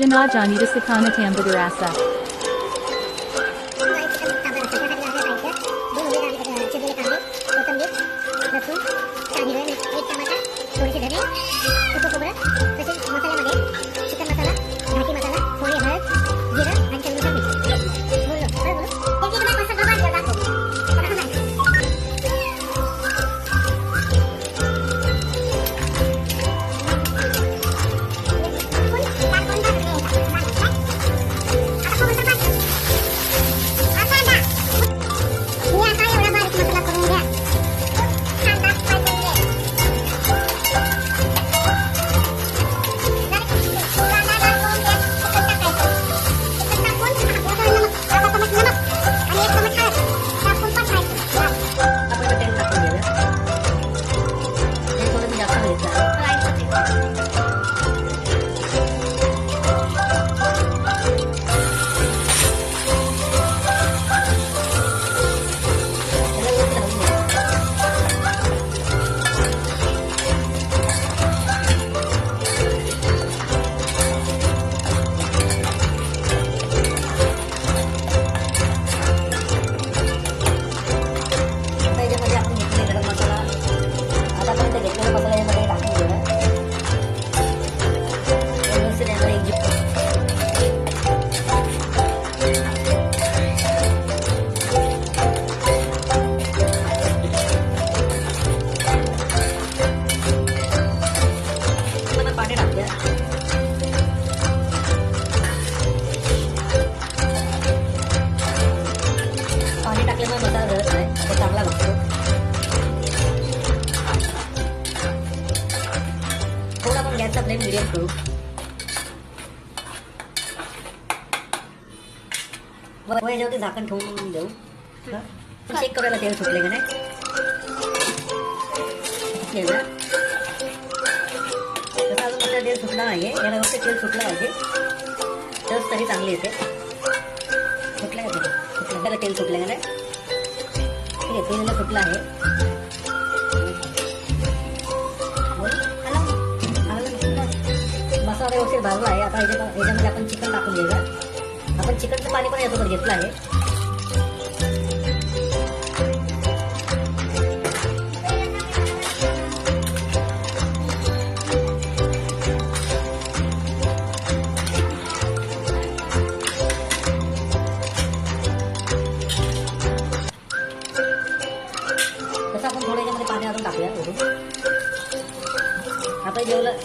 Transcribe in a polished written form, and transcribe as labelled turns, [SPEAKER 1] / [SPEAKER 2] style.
[SPEAKER 1] Jana Janita Sakana Tambagarasa.
[SPEAKER 2] गॅसचा flame medium करू. व याच्यावरती झाकण ठेवून देऊ. चेक करायला तेल सुटले का नाही. तसं अजून आपल्याला तेल सुटला नाहीये. याला वरती तेल सुटलं पाहिजे तरच तरी चांगली येते. सुटलं का सुटलं त्याला तेल सुटले का नाही. ठीक आहे, तेल सुटलं आहे. मसाला व्यवस्थित भाजला आहे. आता याच्यामध्ये आपण चिकन टाकून घेऊया. आपण चिकनचं पाणी पण यासोबत घेतलं आहे.